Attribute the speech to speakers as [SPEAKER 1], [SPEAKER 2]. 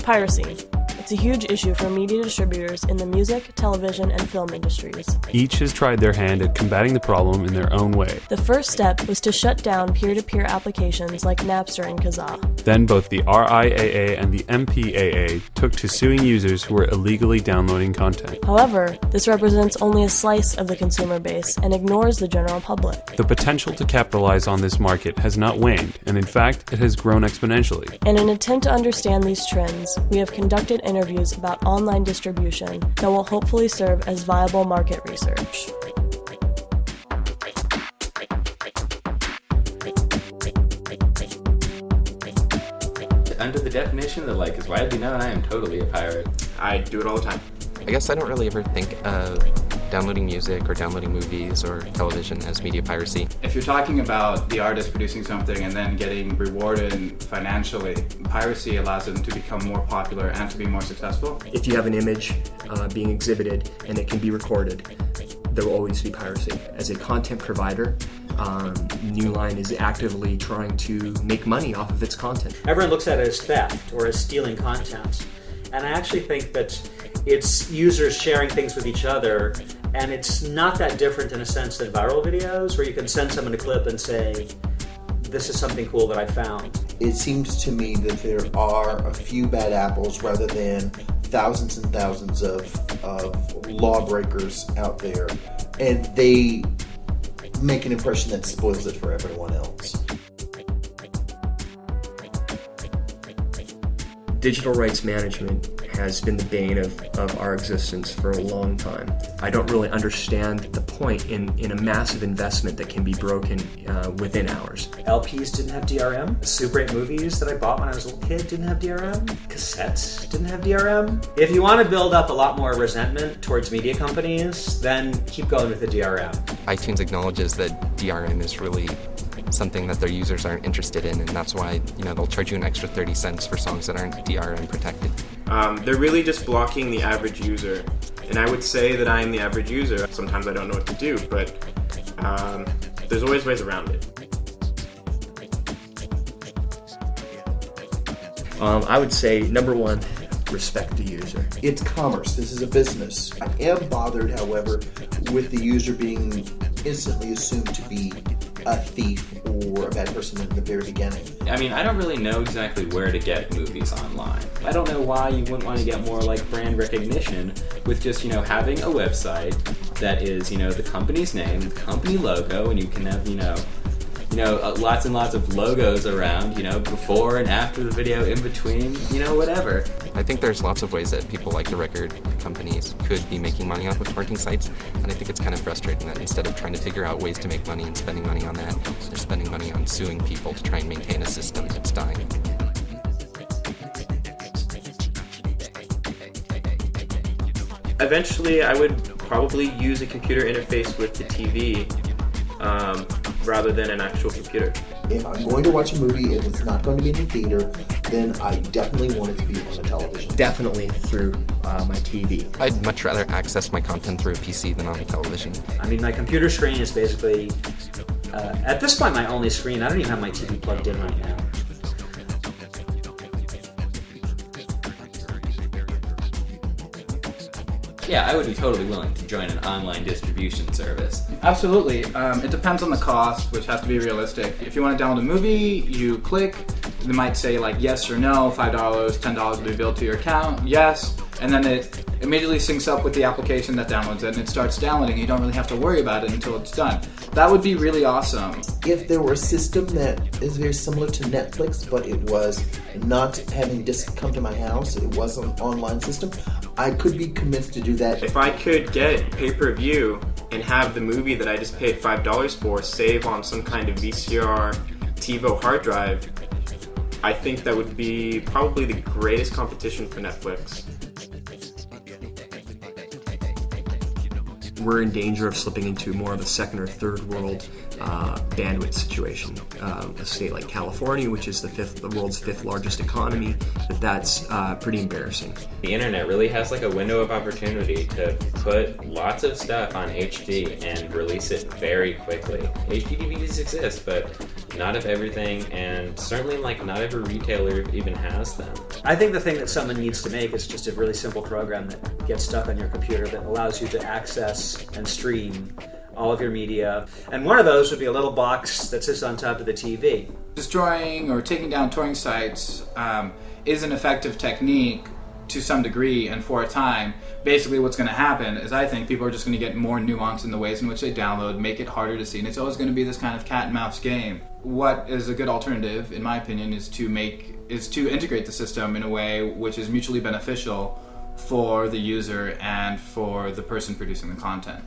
[SPEAKER 1] Piracy. It's a huge issue for media distributors in the music, television, and film industries.
[SPEAKER 2] Each has tried their hand at combating the problem in their own way.
[SPEAKER 1] The first step was to shut down peer-to-peer applications like Napster and Kazaa.
[SPEAKER 2] Then both the RIAA and the MPAA took to suing users who were illegally downloading content.
[SPEAKER 1] However, this represents only a slice of the consumer base and ignores the general public.
[SPEAKER 2] The potential to capitalize on this market has not waned, and in fact, it has grown exponentially.
[SPEAKER 1] In an attempt to understand these trends, we have conducted interviews about online distribution that will hopefully serve as viable market research.
[SPEAKER 3] Under the definition that is widely known, I am totally a pirate.
[SPEAKER 4] I do it all the time.
[SPEAKER 5] I guess I don't really ever think of downloading music or downloading movies or television as media piracy.
[SPEAKER 4] If you're talking about the artist producing something and then getting rewarded financially, piracy allows them to become more popular and to be more successful.
[SPEAKER 6] If you have an image being exhibited and it can be recorded, there will always be piracy. As a content provider, New Line is actively trying to make money off of its content.
[SPEAKER 7] Everyone looks at it as theft or as stealing content. And I actually think that it's users sharing things with each other, and it's not that different in a sense than viral videos, where you can send someone a clip and say, this is something cool that I found.
[SPEAKER 8] It seems to me that there are a few bad apples rather than thousands and thousands of lawbreakers out there, and they make an impression that spoils it for everyone else.
[SPEAKER 6] Digital rights management has been the bane of our existence for a long time. I don't really understand the point in a massive investment that can be broken within hours.
[SPEAKER 7] LPs didn't have DRM. Super 8 movies that I bought when I was a little kid didn't have DRM. Cassettes didn't have DRM. If you want to build up a lot more resentment towards media companies, then keep going with the DRM.
[SPEAKER 5] iTunes acknowledges that DRM is really something that their users aren't interested in, and that's why they'll charge you an extra 30 cents for songs that aren't DRM protected.
[SPEAKER 9] They're really just blocking the average user, and I would say that I'm the average user. Sometimes I don't know what to do, but there's always ways around it.
[SPEAKER 6] I would say, number one, respect the user.
[SPEAKER 8] It's commerce. This is a business. I am bothered, however, with the user being instantly assumed to be a thief or a bad person in the very beginning.
[SPEAKER 3] I mean, I don't really know exactly where to get movies online. I don't know why you wouldn't want to get more brand recognition with just, having a website that is, the company's name, the company logo, and you can have, lots and lots of logos around, before and after the video, in between, whatever.
[SPEAKER 5] I think there's lots of ways that people like the record companies could be making money off of torrenting sites, and I think it's kind of frustrating that instead of trying to figure out ways to make money and spending money on that, they're spending money on suing people to try and maintain a system that's dying.
[SPEAKER 9] Eventually, I would probably use a computer interface with the TV rather than an actual computer.
[SPEAKER 8] If I'm going to watch a movie and it's not going to be in the theater, then I definitely want it to be on the television.
[SPEAKER 6] Definitely through my TV.
[SPEAKER 5] I'd much rather access my content through a PC than on a television.
[SPEAKER 7] I mean, my computer screen is basically, at this point, my only screen. I don't even have my TV plugged in right now.
[SPEAKER 3] Yeah, I would be totally willing to join an online distribution service.
[SPEAKER 4] Absolutely. It depends on the cost, which has to be realistic. If you want to download a movie, you click. They might say yes or no, $5, $10 will be billed to your account, yes. And then it immediately syncs up with the application that downloads it, and it starts downloading. You don't really have to worry about it until it's done. That would be really awesome.
[SPEAKER 8] If there were a system that is very similar to Netflix, but it was not having discs come to my house, it was an online system, I could be convinced to do that.
[SPEAKER 9] If I could get pay-per-view and have the movie that I just paid $5 for save on some kind of VCR TiVo hard drive, I think that would be probably the greatest competition for Netflix.
[SPEAKER 6] We're in danger of slipping into more of a second or third world bandwidth situation. A state like California, which is the world's fifth largest economy, that's pretty embarrassing.
[SPEAKER 3] The internet really has a window of opportunity to put lots of stuff on HD and release it very quickly. HD DVDs exist, but not if everything, and certainly like not every retailer even has them.
[SPEAKER 7] I think the thing that someone needs to make is just a really simple program that gets stuck on your computer that allows you to access and stream all of your media. And one of those would be a little box that sits on top of the TV.
[SPEAKER 4] Destroying or taking down touring sites is an effective technique to some degree and for a time. Basically what's going to happen is I think people are just going to get more nuanced in the ways in which they download, make it harder to see, and it's always going to be this kind of cat and mouse game. What is a good alternative, in my opinion, is to integrate the system in a way which is mutually beneficial for the user and for the person producing the content.